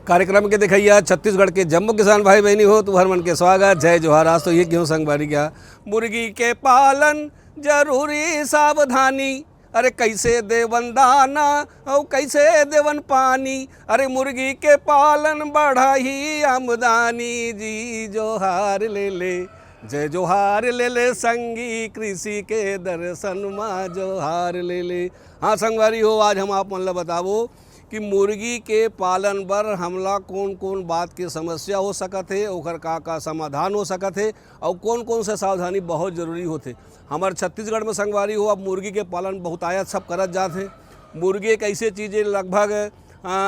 कार्यक्रम के दिखैया छत्तीसगढ़ के जम्मू किसान भाई बहनी हो तो हर मन के स्वागत जय जोहार। आज तो ये क्यों संगवारी क्या मुर्गी के पालन जरूरी सावधानी, अरे कैसे देवन दाना और कैसे देवन पानी, अरे मुर्गी के पालन बढ़ाई आमदनी जी जोहार ले ले जय जोहार ले ले संगी कृषि के दर्शन माँ जोहार ले ले। हाँ संगवारी हो, आज हम आप मन ला बताबो कि मुर्गी के पालन बर हमला कौन कौन बात के समस्या हो सकत है, ओकर का समाधान हो सकत है और कौन कौन से सावधानी बहुत जरूरी होते। हमारे छत्तीसगढ़ में संगवारी हो अब मुर्गी के पालन बहुत आयत सब करत जाते हैं। मुर्गी एक ऐसे चीज़ लगभग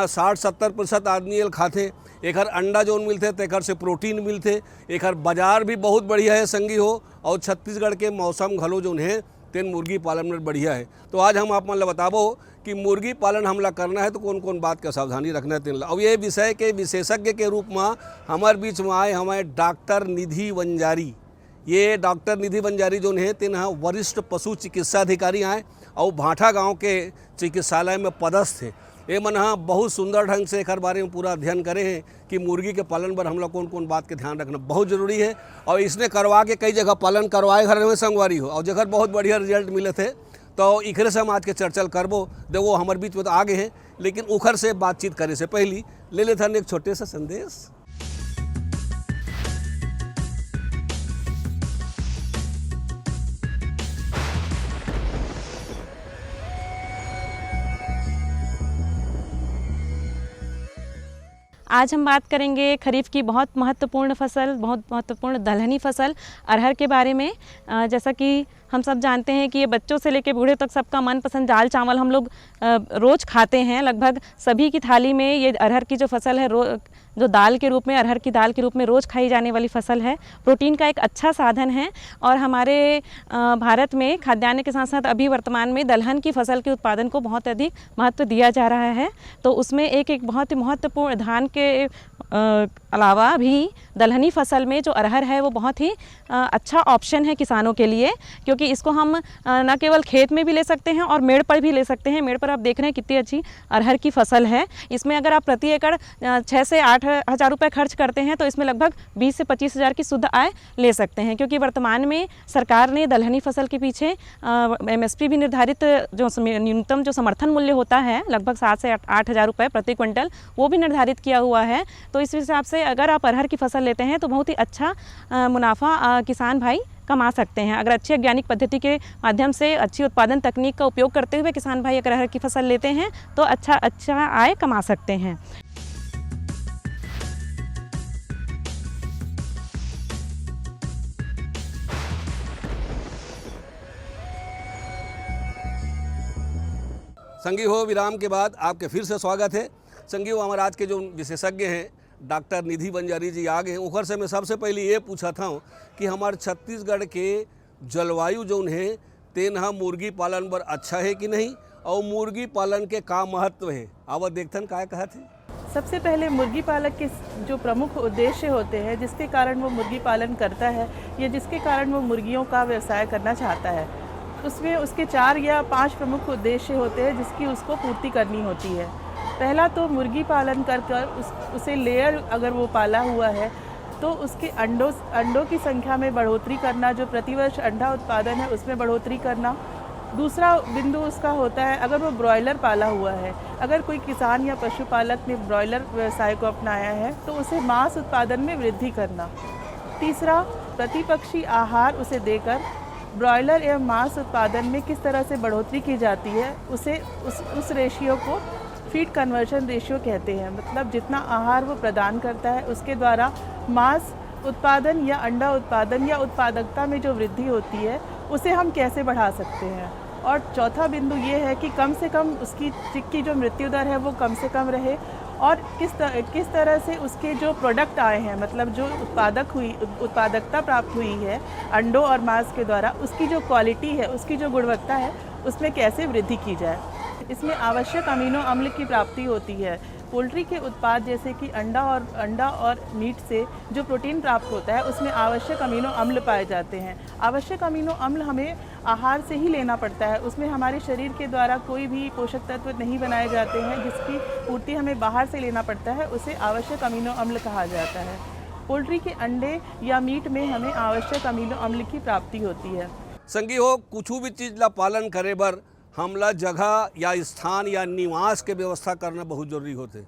60-70% आदमी खाते। एक अंडा जो मिलते तेकर से प्रोटीन मिलते, एक बाजार भी बहुत बढ़िया है संगी हो, और छत्तीसगढ़ के मौसम घलो जो है तेन मुर्गी पालन में बढ़िया है। तो आज हम आप मन ला बताबो कि मुर्गी पालन हमला करना है तो कौन कौन बात का सावधानी रखना है तेन। अब ये विषय के विशेषज्ञ के रूप में हमारे बीच में आए हमारे डॉक्टर निधि वंजारी। ये डॉक्टर निधि वंजारी जो है तेन वरिष्ठ पशु चिकित्सा अधिकारी आए और भाठा गांव के चिकित्सालय में पदस्थ थे। ये मन हाँ बहुत सुंदर ढंग से एक बारे में पूरा अध्ययन करे हैं कि मुर्गी के पालन पर हम लोग कौन कौन बात के ध्यान रखना बहुत ज़रूरी है। और इसने करवा के कई जगह पालन करवाए घर में संगवारी हो और जगह बहुत बढ़िया रिजल्ट मिले थे। तो इखरे से हम आज के चर्चा करबो। देखो हमारे बीच में तो आगे हैं, लेकिन उखर से बातचीत करे से पहली ले लेते हैं एक छोटे सा संदेश। आज हम बात करेंगे खरीफ की बहुत महत्वपूर्ण फसल, बहुत महत्वपूर्ण दलहनी फसल अरहर के बारे में। जैसा कि हम सब जानते हैं कि ये बच्चों से लेकर बूढ़े तक सबका मनपसंद दाल चावल हम लोग रोज़ खाते हैं। लगभग सभी की थाली में ये अरहर की जो फसल है जो दाल के रूप में, अरहर की दाल के रूप में रोज़ खाई जाने वाली फसल है। प्रोटीन का एक अच्छा साधन है और हमारे भारत में खाद्यान्न के साथ साथ अभी वर्तमान में दलहन की फसल के उत्पादन को बहुत अधिक महत्व दिया जा रहा है। तो उसमें एक बहुत ही महत्वपूर्ण धान के अलावा भी दलहनी फसल में जो अरहर है वो बहुत ही अच्छा ऑप्शन है किसानों के लिए, क्योंकि इसको हम न केवल खेत में भी ले सकते हैं और मेड़ पर भी ले सकते हैं। मेड़ पर आप देख रहे हैं कितनी अच्छी अरहर की फसल है। इसमें अगर आप प्रति एकड़ 6 से 8 हज़ार रुपये खर्च करते हैं तो इसमें लगभग 20 से 25 हज़ार की शुद्ध आय ले सकते हैं, क्योंकि वर्तमान में सरकार ने दलहनी फसल के पीछे MSP भी निर्धारित, जो न्यूनतम जो समर्थन मूल्य होता है लगभग 7 से 8 हज़ार रुपये प्रति क्विंटल, वो भी निर्धारित किया हुआ है। तो इस हिसाब से अगर आप अरहर की फसल लेते हैं तो बहुत ही अच्छा मुनाफा किसान भाई कमा सकते हैं। अगर अच्छी वैज्ञानिक पद्धति के माध्यम से अच्छी उत्पादन तकनीक का उपयोग करते हुए किसान भाई अगर अरहर की फसल लेते हैं तो अच्छा आय कमा सकते हैं। संगी हो, विराम के बाद आपके फिर से स्वागत है। संगी हो, हमारे आज के जो विशेषज्ञ हैं डॉक्टर निधि वंजारी जी आ गए हैं। उखर से मैं सबसे पहले ये पूछा था कि हमारे छत्तीसगढ़ के जलवायु जो है तेन मुर्गी पालन पर अच्छा है कि नहीं, और मुर्गी पालन के का महत्व है अब देखथन क्या कहा थे। सबसे पहले मुर्गी पालक के जो प्रमुख उद्देश्य होते हैं जिसके कारण वो मुर्गी पालन करता है या जिसके कारण वो मुर्गियों का व्यवसाय करना चाहता है, उसमें उसके 4 या 5 प्रमुख उद्देश्य होते हैं जिसकी उसको पूर्ति करनी होती है। पहला तो मुर्गी पालन कर उसे लेयर अगर वो पाला हुआ है तो उसके अंडों की संख्या में बढ़ोतरी करना, जो प्रतिवर्ष अंडा उत्पादन है उसमें बढ़ोतरी करना। दूसरा बिंदु उसका होता है अगर वो ब्रॉयलर पाला हुआ है, अगर कोई किसान या पशुपालक ने ब्रॉयलर व्यवसाय को अपनाया है तो उसे मांस उत्पादन में वृद्धि करना। तीसरा, प्रतिपक्षी आहार उसे देकर ब्रॉयलर एवं मांस उत्पादन में किस तरह से बढ़ोतरी की जाती है उसे उस रेशियो को फीड कन्वर्जन रेशियो कहते हैं। मतलब जितना आहार वो प्रदान करता है उसके द्वारा मांस उत्पादन या अंडा उत्पादन या उत्पादकता में जो वृद्धि होती है उसे हम कैसे बढ़ा सकते हैं। और चौथा बिंदु ये है कि कम से कम उसकी चिक जो मृत्यु दर है वो कम से कम रहे, और किस तरह से उसके जो प्रोडक्ट आए हैं, मतलब जो उत्पादकता प्राप्त हुई है अंडों और मांस के द्वारा, उसकी जो क्वालिटी है, उसकी जो गुणवत्ता है, उसमें कैसे वृद्धि की जाए। इसमें आवश्यक अमीनो अम्ल की प्राप्ति होती है। पोल्ट्री के उत्पाद जैसे कि अंडा और मीट से जो प्रोटीन प्राप्त होता है उसमें आवश्यक अमीनो अम्ल पाए जाते हैं। आवश्यक अमीनो अम्ल हमें आहार से ही लेना पड़ता है, उसमें हमारे शरीर के द्वारा कोई भी पोषक तत्व नहीं बनाए जाते हैं जिसकी पूर्ति हमें बाहर से लेना पड़ता है, उसे आवश्यक अमीनो अम्ल कहा जाता है। पोल्ट्री के अंडे या मीट में हमें आवश्यक अमीनो अम्ल की प्राप्ति होती है। संगी हो कुछ भी चीज़ ला पालन करे बर हमला जगह या स्थान या निवास के व्यवस्था करना बहुत जरूरी होते।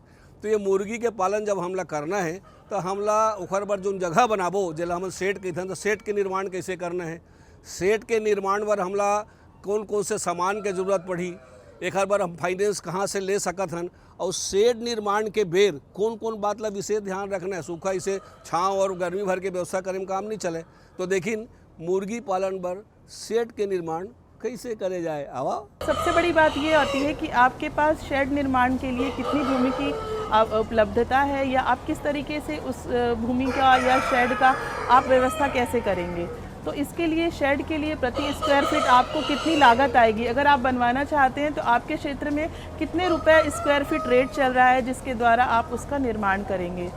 तो ये मुर्गी के पालन जब हमला करना है तो हमला ओखर बर जो जगह बनाबो जेला हम सेट कहते हैं, तो सेट के निर्माण कैसे करना है, सेट के निर्माण बर हमला कौन कौन से सामान के जरूरत पड़ी, एक बार हम फाइनेंस कहाँ से ले सकत हन, और शेड निर्माण के बेर कौन कौन बात ला विशेष ध्यान रखना है। सूखा इसे छाँव और गर्मी भर के व्यवस्था करे में काम नहीं चले। तो देखिन मुर्गी पालन बर शेड के निर्माण कैसे करे जाए। आवा सबसे बड़ी बात ये आती है कि आपके पास शेड निर्माण के लिए कितनी भूमि की उपलब्धता है, या आप किस तरीके से उस भूमि का या शेड का आप व्यवस्था कैसे करेंगे। तो इसके लिए शेड के लिए प्रति स्क्वायर फीट आपको कितनी लागत आएगी, अगर आप बनवाना चाहते हैं तो आपके क्षेत्र में कितने रुपए स्क्वायर फीट रेट चल रहा है जिसके द्वारा आप उसका निर्माण करेंगे।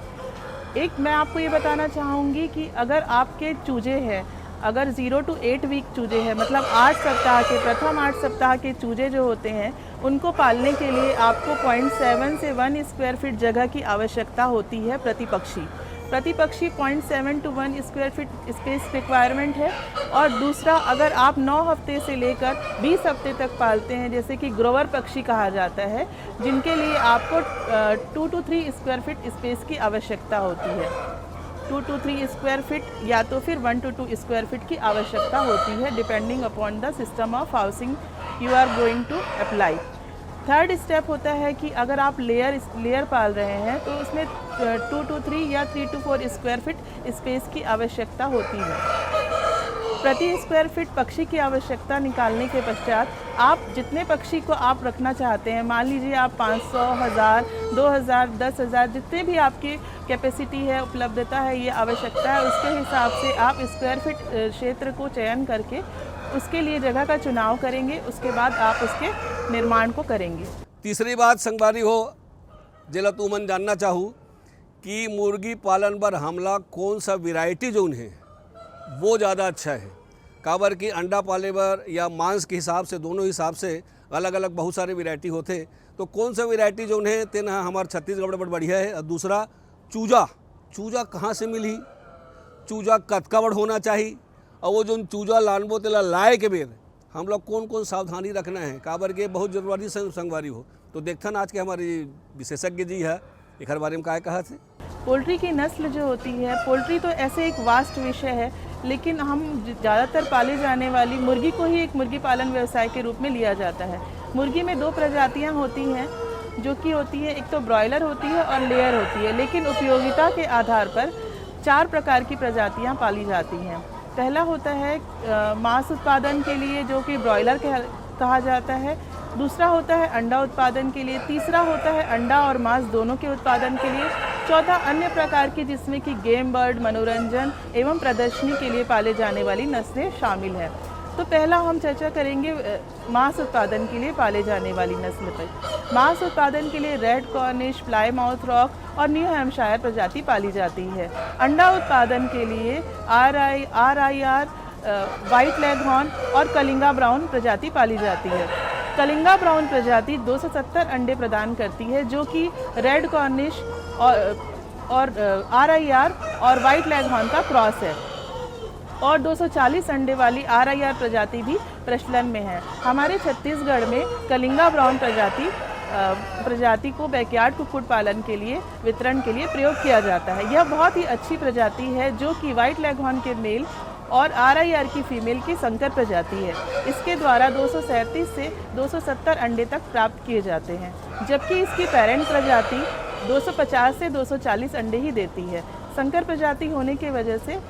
एक मैं आपको ये बताना चाहूँगी कि अगर आपके चूजे हैं, अगर 0 to 8 वीक चूजे हैं, मतलब 8 सप्ताह के प्रथम 8 सप्ताह के चूजे जो होते हैं उनको पालने के लिए आपको 0.7 से 1 स्क्वायर फीट जगह की आवश्यकता होती है प्रति पक्षी। 0.7 to 1 square feet space requirement है। और दूसरा, अगर आप 9 हफ्ते से लेकर 20 हफ्ते तक पालते हैं, जैसे कि ग्रोवर पक्षी कहा जाता है, जिनके लिए आपको 2 to 3 स्क्वायर फीट स्पेस की आवश्यकता होती है। 2 to 3 स्क्वायर फीट या तो फिर 1 to 2 स्क्वायर फीट की आवश्यकता होती है, depending upon the system of housing you are going to apply. Third step होता है कि अगर आप लेयर पाल रहे हैं तो उसमें 2 to 3 या 3 to 4 स्क्वायर फीट स्पेस की आवश्यकता होती है। प्रति स्क्वायर फीट पक्षी की आवश्यकता निकालने के पश्चात आप जितने पक्षी को आप रखना चाहते हैं, मान लीजिए आप 500, 1000, 2000, 10,000, जितने भी आपकी कैपेसिटी है, उपलब्धता है, ये आवश्यकता है, उसके हिसाब से आप स्क्वायर फीट क्षेत्र को चयन करके उसके लिए जगह का चुनाव करेंगे। उसके बाद आप उसके निर्माण को करेंगे। तीसरी बात संगवारी हो जेला तू मन जानना चाहूँ कि मुर्गी पालन पर हमला कौन सा वैरायटी जो है वो ज़्यादा अच्छा है। काबर कि अंडा पाले बर या मांस के हिसाब से, दोनों हिसाब से अलग अलग बहुत सारे वैरायटी होते। तो कौन सा वैरायटी जो है तेना हमारे छत्तीसगढ़ बड़ बढ़िया है। और दूसरा चूजा कहाँ से मिली, चूजा कतका बड़ होना चाहिए, और वो जो चूजा लानबो तेला लाए के बेर हम लोग कौन कौन सावधानी रखना है, काबर के बहुत जरूरी संगवारी हो। तो देखथन आज के हमारे विशेषज्ञ जी है एक बारे में क्या कहा थे। पोल्ट्री की नस्ल जो होती है, पोल्ट्री तो ऐसे एक वास्ट विषय है, लेकिन हम ज़्यादातर पाले जाने वाली मुर्गी को ही एक मुर्गी पालन व्यवसाय के रूप में लिया जाता है। मुर्गी में 2 प्रजातियां होती हैं जो कि होती है, एक तो ब्रॉयलर होती है और लेयर होती है, लेकिन उपयोगिता के आधार पर 4 प्रकार की प्रजातियां पाली जाती हैं। पहला होता है मांस उत्पादन के लिए जो कि ब्रॉयलर कहा जाता है। दूसरा होता है अंडा उत्पादन के लिए। तीसरा होता है अंडा और मांस दोनों के उत्पादन के लिए। चौथा अन्य प्रकार की जिसमें कि गेम बर्ड, मनोरंजन एवं प्रदर्शनी के लिए पाले जाने वाली नस्लें शामिल हैं। तो पहला हम चर्चा करेंगे मांस उत्पादन के लिए पाले जाने वाली नस्ल पर। मांस उत्पादन के लिए रेड कॉर्निश, प्लाईमाउथ रॉक और न्यू हैम्पशायर प्रजाति पाली जाती है। अंडा उत्पादन के लिए RIR, वाइट लेगहॉर्न और कलिंगा ब्राउन प्रजाति पाली जाती है। कलिंगा ब्राउन प्रजाति 270 अंडे प्रदान करती है, जो कि रेड कॉर्निश और RIR और वाइट लेगहॉर्न का क्रॉस है। और 240 अंडे वाली RIR प्रजाति भी प्रचलन में है। हमारे छत्तीसगढ़ में कलिंगा ब्राउन प्रजाति को बैकयार्ड कुक्कुट पालन के लिए वितरण के लिए प्रयोग किया जाता है। यह बहुत ही अच्छी प्रजाति है जो कि वाइट लेगहॉर्न के मेल और RIR की फीमेल की संकर प्रजाति है। इसके द्वारा 237 से 270 अंडे तक प्राप्त किए जाते हैं, जबकि इसकी पेरेंट प्रजाति 250 से 240 अंडे ही देती है। संकर प्रजाति होने की वजह से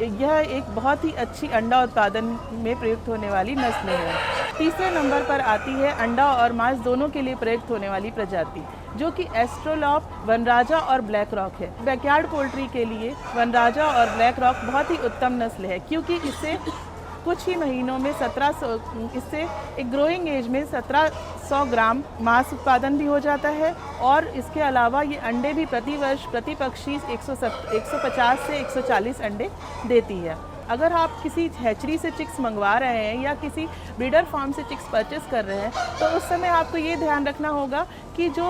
यह एक बहुत ही अच्छी अंडा उत्पादन में प्रयुक्त होने वाली नस्ल है। तीसरे नंबर पर आती है अंडा और मांस दोनों के लिए प्रयुक्त होने वाली प्रजाति, जो कि एस्ट्रोलॉप, वनराजा और ब्लैक रॉक है। बैकयार्ड पोल्ट्री के लिए वनराजा और ब्लैक रॉक बहुत ही उत्तम नस्ल है, क्योंकि इससे कुछ ही महीनों में 1700 इससे एक ग्रोइंग एज में 1700 ग्राम मांस उत्पादन भी हो जाता है। और इसके अलावा ये अंडे भी प्रति वर्ष प्रति पक्षी 150 से 140 अंडे देती है। अगर आप किसी हैचरी से चिक्स मंगवा रहे हैं या किसी ब्रीडर फार्म से चिक्स परचेस कर रहे हैं तो उस समय आपको ये ध्यान रखना होगा कि जो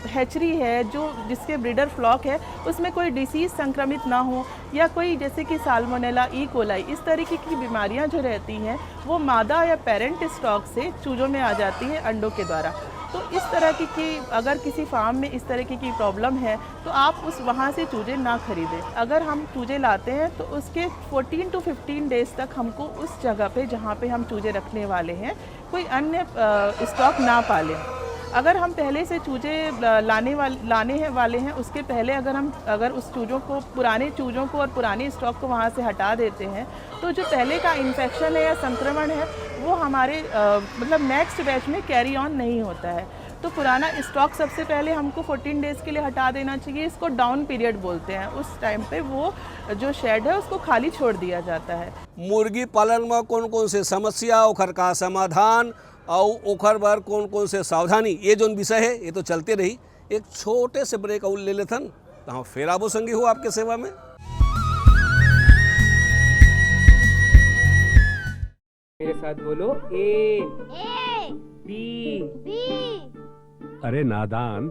हैचरी है, जो जिसके ब्रीडर फ्लॉक है, उसमें कोई डिसीज़ संक्रमित ना हो या कोई जैसे कि साल्मोनेला, ई कोलाई इस तरीके की बीमारियां जो रहती हैं वो मादा या पेरेंट स्टॉक से चूजों में आ जाती है अंडों के द्वारा। तो इस तरह की अगर किसी फार्म में इस तरह की प्रॉब्लम है तो आप उस वहाँ से चूजे ना खरीदें। अगर हम चूजे लाते हैं तो उसके 14 to 15 डेज़ तक हमको उस जगह पे जहाँ पे हम चूजे रखने वाले हैं कोई अन्य स्टॉक ना पालें। अगर हम पहले से चूजे लाने वाले हैं उसके पहले अगर उस चूज़ों को, पुराने चूज़ों को और पुराने स्टॉक को वहाँ से हटा देते हैं तो जो पहले का इन्फेक्शन है या संक्रमण है वो हमारे मतलब नेक्स्ट बैच में कैरी ऑन नहीं होता है। तो पुराना स्टॉक सबसे पहले हमको 14 डेज़ के लिए हटा देना चाहिए। इसको डाउन पीरियड बोलते हैं। उस टाइम पे वो जो शेड है उसको खाली छोड़ दिया जाता है। मुर्गी पालन में कौन कौन से समस्या, ओखर का समाधान और ओखर बर कौन कौन से सावधानी, ये जो विषय है ये तो चलते रही। एक छोटे से ब्रेक आउट ले लेथन तो हम फिर आबो संगी हो आपके सेवा में। मेरे साथ बोलो ए बी। अरे नादान,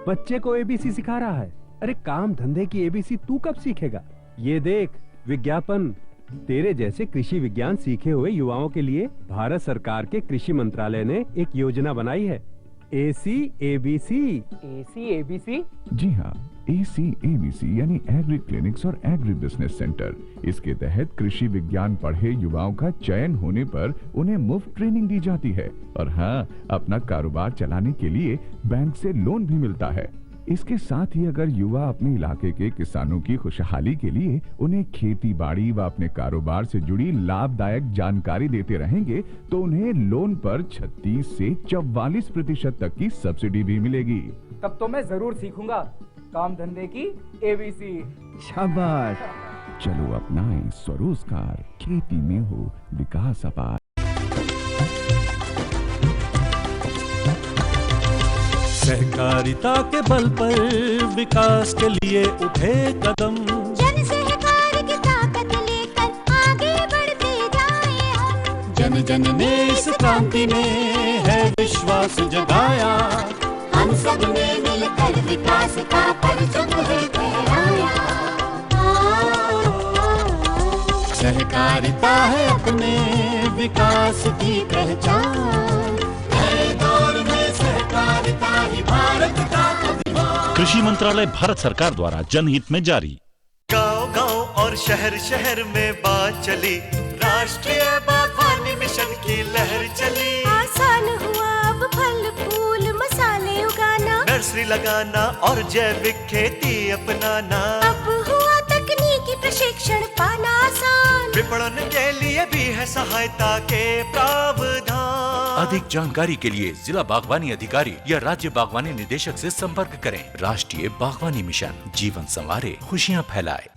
बच्चे को एबीसी सिखा रहा है। अरे काम धंधे की एबीसी तू कब सीखेगा? ये देख विज्ञापन। तेरे जैसे कृषि विज्ञान सीखे हुए युवाओं के लिए भारत सरकार के कृषि मंत्रालय ने एक योजना बनाई है, ACABC। ACABC? जी हाँ, ACABC यानी एग्री क्लिनिक्स और एग्री बिजनेस सेंटर। इसके तहत कृषि विज्ञान पढ़े युवाओं का चयन होने पर उन्हें मुफ्त ट्रेनिंग दी जाती है और हाँ, अपना कारोबार चलाने के लिए बैंक से लोन भी मिलता है। इसके साथ ही अगर युवा अपने इलाके के किसानों की खुशहाली के लिए उन्हें खेती बाड़ी व अपने कारोबार से जुड़ी लाभदायक जानकारी देते रहेंगे तो उन्हें लोन पर 36 से 44% तक की सब्सिडी भी मिलेगी। तब तो मैं जरूर सीखूंगा काम धंधे की ABC। शाबाश, चलो अपनाएं स्वरोजगार, खेती में हो विकास अपार। सहकारिता के बल पर विकास के लिए उठे कदम, जन सहकार की ताकत लेकर आगे बढ़ते जाएं हम। जन जन ने इस क्रांति में है विश्वास जगाया, हम सब ने मिलकर विकास का परचम है फहराया। सहकारिता है अपने विकास की पहचान, नए दौर में सहकारिता ही भारत का अभिमान। कृषि मंत्रालय भारत सरकार द्वारा जनहित में जारी। गांव-गांव और शहर शहर में बात चली, राष्ट्रीय बागवानी मिशन की लहर चली। आसान हुआ अब फल फूल मसाले उगाना, नर्सरी लगाना और जैविक खेती अपनाना। अब हुआ तकनीकी प्रशिक्षण पाना आसान, विपणन के लिए भी है सहायता के प्रावधान। अधिक जानकारी के लिए जिला बागवानी अधिकारी या राज्य बागवानी निदेशक से संपर्क करें। राष्ट्रीय बागवानी मिशन, जीवन संवारे, खुशियां फैलाए।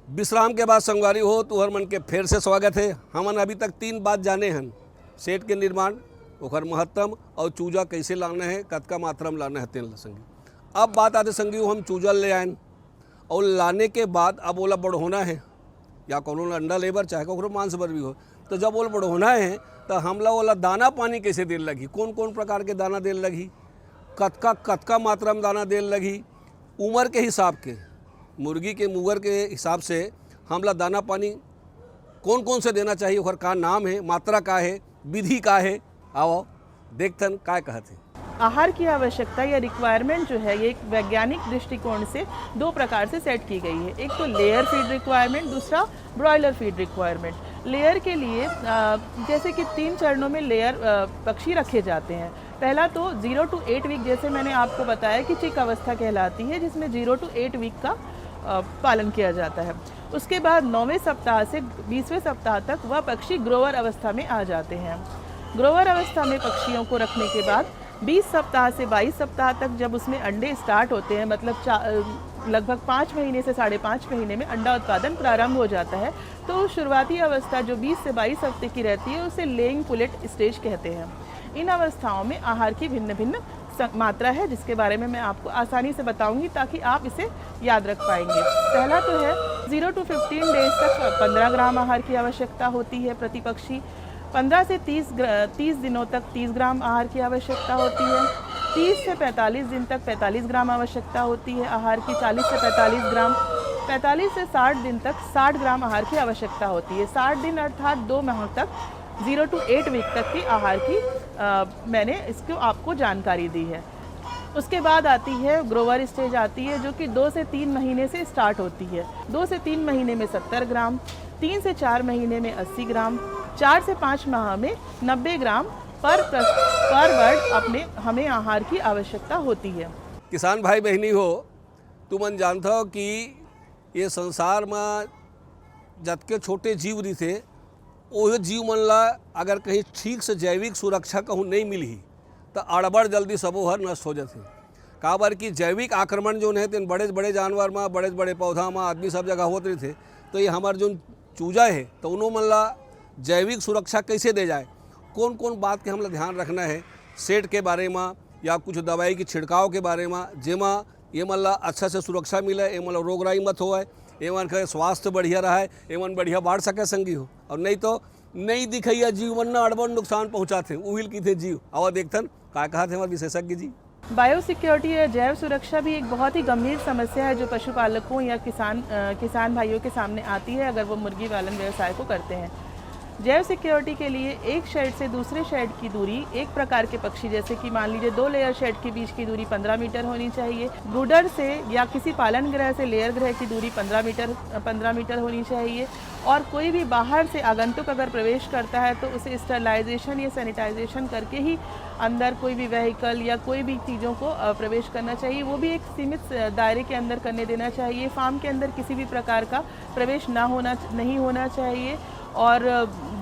विश्राम के बाद संगवारी हो तुहर मन के फिर से स्वागत है। हमन अभी तक 3 बात जाने हैं, सेट के निर्माण, ओखर महत्तम और चूजा कैसे लाना है, कतका मात्रा में लाना है तेल संगी। अब बात आते संगी हम चूजा ले आएन और लाने के बाद अब ओला बढ़ोना है, या कोनो अंडा लेबर चाहे ककरो मांस बर भी हो, तो जब ओला बढ़ोना है तो हमला ओला दाना पानी कैसे देल लगी, कौन कौन प्रकार के दाना देल लगी, कतका मात्रा में दाना देल लगी, उम्र के हिसाब के, मुर्गी के मुगर के हिसाब से हमला दाना पानी कौन कौन से देना चाहिए, ओकर का नाम है, मात्रा का है, विधि का है। आओ देखथन काय कहते हैं। आहार की आवश्यकता या रिक्वायरमेंट जो है ये एक वैज्ञानिक दृष्टिकोण से 2 प्रकार से सेट की गई है। एक तो लेयर फीड रिक्वायरमेंट, दूसरा ब्रॉयलर फीड रिक्वायरमेंट। लेयर के लिए जैसे कि 3 चरणों में लेयर पक्षी रखे जाते हैं। पहला तो 0 to 8 वीक, जैसे मैंने आपको बताया कि चिक अवस्था कहलाती है, जिसमें 0 to 8 वीक का पालन किया जाता है। उसके बाद 9वें सप्ताह से 20वें सप्ताह तक वह पक्षी ग्रोवर अवस्था में आ जाते हैं। ग्रोवर अवस्था में पक्षियों को रखने के बाद 20 सप्ताह से 22 सप्ताह तक जब उसमें अंडे स्टार्ट होते हैं, मतलब लगभग 5 महीने से 5.5 महीने में अंडा उत्पादन प्रारंभ हो जाता है। तो शुरुआती अवस्था जो 20 से 22 हफ्ते की रहती है उसे लेइंग पुलेट स्टेज कहते हैं। इन अवस्थाओं में आहार की भिन्न भिन्न मात्रा है, जिसके बारे में मैं आपको आसानी से बताऊंगी ताकि आप इसे याद रख पाएंगे। पहला तो है 0 to 15 डेज तक 15 ग्राम आहार की आवश्यकता होती है प्रति पक्षी। 15 से 30 दिनों तक 30 ग्राम आहार की आवश्यकता होती है। 30 से 45 दिन तक 45 ग्राम आवश्यकता होती है आहार की। 40 से 45 ग्राम। 45 से 60 दिन तक 60 ग्राम आहार की आवश्यकता होती है। 60 दिन अर्थात 2 माह तक 0 to 8 वीक तक की आहार की मैंने इसको आपको जानकारी दी है। उसके बाद आती है ग्रोवर स्टेज आती है, जो कि 2 से 3 महीने से स्टार्ट होती है। 2 से 3 महीने में 70 ग्राम, 3 से 4 महीने में 80 ग्राम, 4 से 5 माह में 90 ग्राम पर बर्ड हमें आहार की आवश्यकता होती है। किसान भाई बहनी हो, तुमन जानता हो कि ये संसार में जतके छोटे जीव रही थे वो जीव मन ला अगर कहीं ठीक से जैविक सुरक्षा कहूँ नहीं मिली तो अड़बड़ जल्दी सबो हर नष्ट हो जाते। काबर कि जैविक आक्रमण जो है तेन बड़े बड़े जानवर में, बड़े बड़े पौधा में, आदमी सब जगह होते रहे थे। तो ये हमारे जो चूजा है तो उन्होंने मन ला जैविक सुरक्षा कैसे दे जाए, कौन कौन बात के हमला ध्यान रखना है, सेट के बारे में या कुछ दवाई की छिड़काव के बारे में, जेमा ये मन ला अच्छा से सुरक्षा मिले, ये मन रोग राई मत होए, एमन का स्वास्थ्य बढ़िया रहा, एमन बढ़िया बढ़ सके संगी हो। और नहीं तो नहीं दिखैया जीवन न अड़बड़ नुकसान पहुँचाते उहिल की थे जीव। आवा देखथन का कहा थे हमारे विशेषज्ञ जी। बायोसिक्योरिटी या जैव सुरक्षा भी एक बहुत ही गंभीर समस्या है जो पशुपालकों या किसान भाइयों के सामने आती है अगर वो मुर्गी पालन व्यवसाय को करते हैं। जैव सिक्योरिटी के लिए एक शेड से दूसरे शेड की दूरी एक प्रकार के पक्षी जैसे कि मान लीजिए 2 लेयर शेड के बीच की दूरी 15 मीटर होनी चाहिए। ब्रूडर से या किसी पालन गृह से लेयर गृह की दूरी 15 मीटर होनी चाहिए। और कोई भी बाहर से आगंतुक अगर प्रवेश करता है तो उसे स्टरलाइजेशन या सैनिटाइजेशन करके ही अंदर कोई भी व्हीकल या कोई भी चीज़ों को प्रवेश करना चाहिए, वो भी एक सीमित दायरे के अंदर करने देना चाहिए। फार्म के अंदर किसी भी प्रकार का प्रवेश नहीं होना चाहिए। और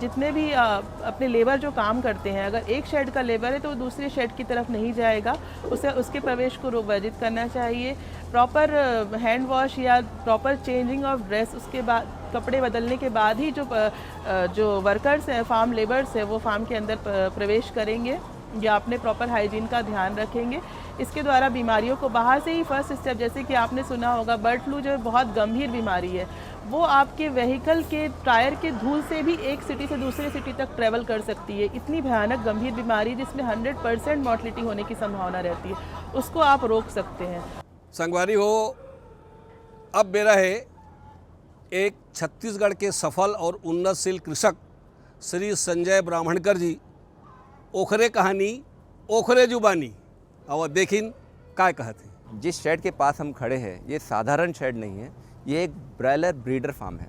जितने भी अपने लेबर जो काम करते हैं, अगर एक शेड का लेबर है तो दूसरे शेड की तरफ नहीं जाएगा, उसके प्रवेश को वर्जित करना चाहिए। प्रॉपर हैंड वॉश या प्रॉपर चेंजिंग ऑफ ड्रेस, उसके बाद कपड़े बदलने के बाद ही जो वर्कर्स हैं, फार्म लेबर्स हैं, वो फार्म के अंदर प्रवेश करेंगे या अपने प्रॉपर हाइजीन का ध्यान रखेंगे। इसके द्वारा बीमारियों को बाहर से ही फर्स्ट स्टेप, जैसे कि आपने सुना होगा बर्ड फ्लू जो बहुत गंभीर बीमारी है, वो आपके व्हीकल के टायर के धूल से भी एक सिटी से दूसरे सिटी तक ट्रैवल कर सकती है। इतनी भयानक गंभीर बीमारी जिसमें 100% मॉर्टलिटी होने की संभावना रहती है, उसको आप रोक सकते हैं। संगवारी हो, अब मेरा है एक छत्तीसगढ़ के सफल और उन्नतशील कृषक श्री संजय ब्राह्मणकर जी, ओखरे कहानी ओखरे जुबानी, और देखिन काय कहते। जिस शेड के पास हम खड़े हैं ये साधारण शेड नहीं है, ये एक ब्रायलर ब्रीडर फार्म है।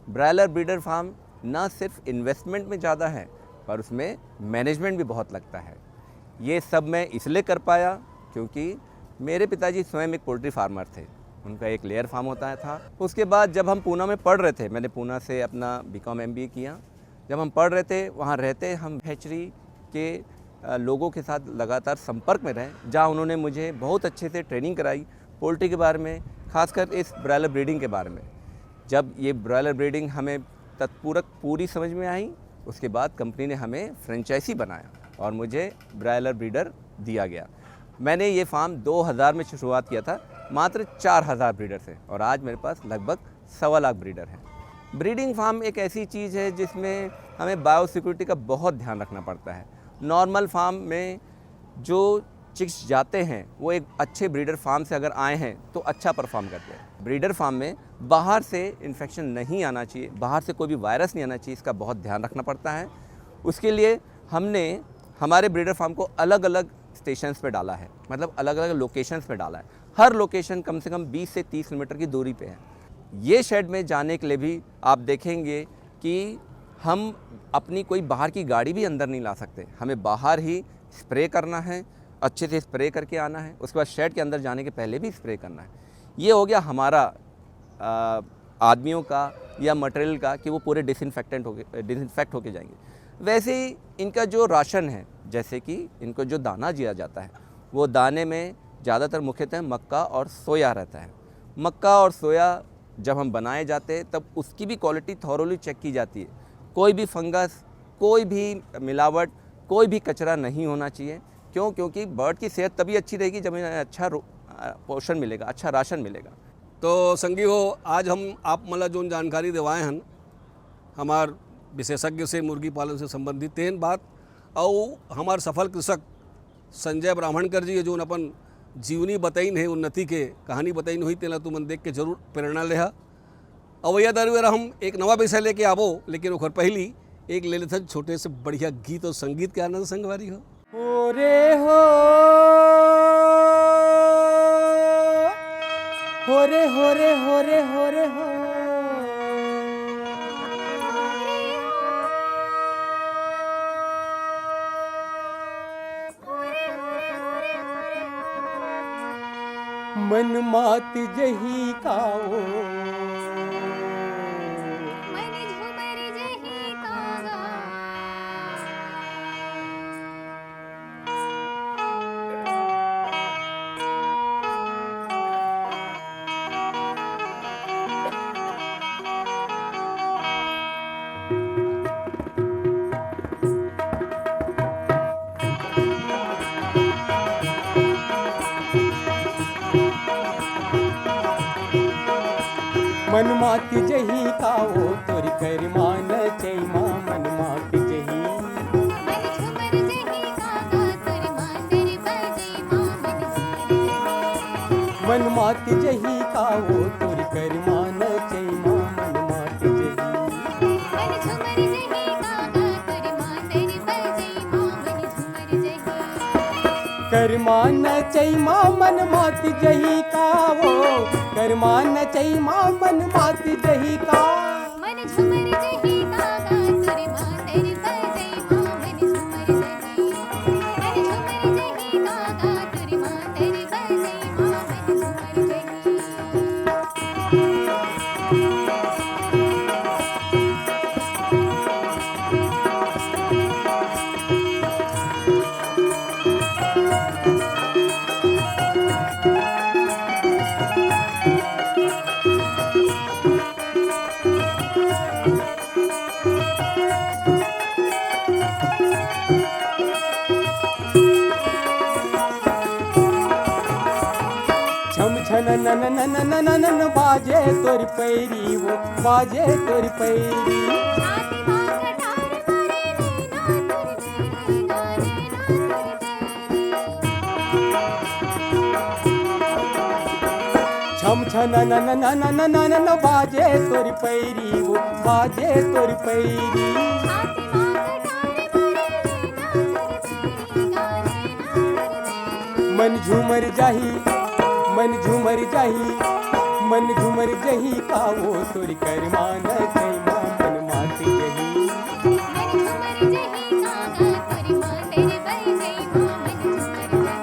ब्रायलर ब्रीडर फार्म ना सिर्फ इन्वेस्टमेंट में ज़्यादा है पर उसमें मैनेजमेंट भी बहुत लगता है। ये सब मैं इसलिए कर पाया क्योंकि मेरे पिताजी स्वयं एक पोल्ट्री फार्मर थे, उनका एक लेयर फार्म होता था। उसके बाद जब हम पूना में पढ़ रहे थे, मैंने पूना से अपना BCom MBA किया, जब हम पढ़ रहे थे वहाँ रहते हम हैचरी के लोगों के साथ लगातार संपर्क में रहे, जहाँ उन्होंने मुझे बहुत अच्छे से ट्रेनिंग कराई पोल्ट्री के बारे में, खासकर इस ब्रायलर ब्रीडिंग के बारे में। जब ये ब्रायलर ब्रीडिंग हमें तत्पूर्वक पूरी समझ में आई, उसके बाद कंपनी ने हमें फ्रेंचाइजी बनाया और मुझे ब्रायलर ब्रीडर दिया गया। मैंने ये फार्म 2000 में शुरुआत किया था, मात्र 4000 ब्रीडर से, और आज मेरे पास लगभग 1.25 लाख ब्रीडर हैं। ब्रीडिंग फार्म एक ऐसी चीज़ है जिसमें हमें बायोसिक्योरिटी का बहुत ध्यान रखना पड़ता है। नॉर्मल फार्म में जो चिक्स जाते हैं वो एक अच्छे ब्रीडर फार्म से अगर आए हैं तो अच्छा परफॉर्म करते हैं। ब्रीडर फार्म में बाहर से इन्फेक्शन नहीं आना चाहिए, बाहर से कोई भी वायरस नहीं आना चाहिए, इसका बहुत ध्यान रखना पड़ता है। उसके लिए हमने हमारे ब्रीडर फार्म को अलग अलग स्टेशंस पे डाला है, मतलब अलग अलग लोकेशंस पे डाला है। हर लोकेशन कम से कम 20 से 30 किलोमीटर की दूरी पे है। ये शेड में जाने के लिए भी आप देखेंगे कि हम अपनी कोई बाहर की गाड़ी भी अंदर नहीं ला सकते, हमें बाहर ही स्प्रे करना है, अच्छे से स्प्रे करके आना है, उसके बाद शेड के अंदर जाने के पहले भी स्प्रे करना है। ये हो गया हमारा आदमियों का या मटेरियल का कि वो पूरे डिसइंफेक्ट होके जाएंगे। वैसे ही इनका जो राशन है, जैसे कि इनको जो दाना दिया जाता है, वो दाने में ज़्यादातर मुख्यतः मक्का और सोया रहता है। मक्का और सोया जब हम बनाए जाते हैं तब उसकी भी क्वालिटी थॉरोली चेक की जाती है। कोई भी फंगस, कोई भी मिलावट, कोई भी कचरा नहीं होना चाहिए। क्यों? क्योंकि बर्ड की सेहत तभी अच्छी रहेगी जब इन्हें अच्छा पोषण मिलेगा, अच्छा राशन मिलेगा। तो संगी हो, आज हम आप मला जो जानकारी देवाए हैं हमार विशेषज्ञ से मुर्गी पालन से संबंधित तेन बात और हमार सफल कृषक संजय ब्राह्मणकर जी जो अपन जीवनी बताइन है, उन्नति के कहानी बताइन हुई, तेना तुमन देख के जरूर प्रेरणा लेहा। अवैया दरवेर हम एक नवा विषय लेके आवो, लेकिन ओखर पहली एक ले लेते छोटे से बढ़िया गीत और संगीत के आनंद संगवारी हो। हो रे हो रे हो रे हो रे हो रे हो। मन मात जही काओ मन झुमर जही कागा मन मात जही काओ तोरी कर मान चैमा मन मात जही। मन झुमर जही कागा तोर मांदर बजे मन झुमर मन मात जही काओ तोरी कर मान चैमा मन मात जही। मन झुमर जही कागा तोर मांदर बजे मन झुमर जही। कर मान चैमा मन मात जही काओ कर मान चैमा मन मात जही का। मन झुमर जही कागा तोर मांदर बजे मन झुमर जही। मन झुमर जही कागा तोर मांदर बजे मन झुमर जही। छम छन नन नन नन नन बाजे तोर पैरी वो बाजे तोर पैरी। छाती मां कटार करे नैना तुर नैना नैना तुर छम छन नन नन नन नन बाजे तोर पैरी वो बाजे तोर पैरी। छाती मां कटार करे नैना तुर मन झूमर जाही मन झूमर जाही मन झूमर जही काओ तोरी कर मान चैमा मन मात जही। मन झुमर जही कागा तोर मांदर बजे मन झुमर जही।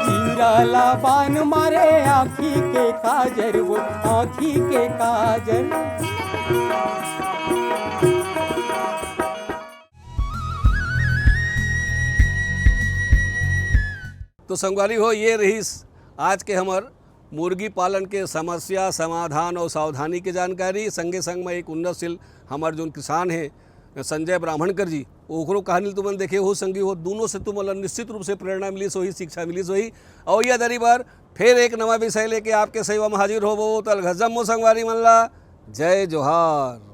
जीराला बान मारे आँखी के काजर वो आँखी के काजर। तो संगवारी हो, ये रही आज के हमार मुर्गी पालन के समस्या समाधान और सावधानी की जानकारी। संगे संग में एक उन्नतशील हमार जो किसान है संजय ब्राह्मणकर जी, ओकरो कहानी तुमन देखे हो संगी हो, दोनों से तुम निश्चित रूप से प्रेरणा मिली सोही, शिक्षा मिली सोही। और यह दरी बार फिर एक नवा विषय लेके आपके सेवा में हाजिर हो वो तल गजम संगवारी मल्ला। जय जोहार।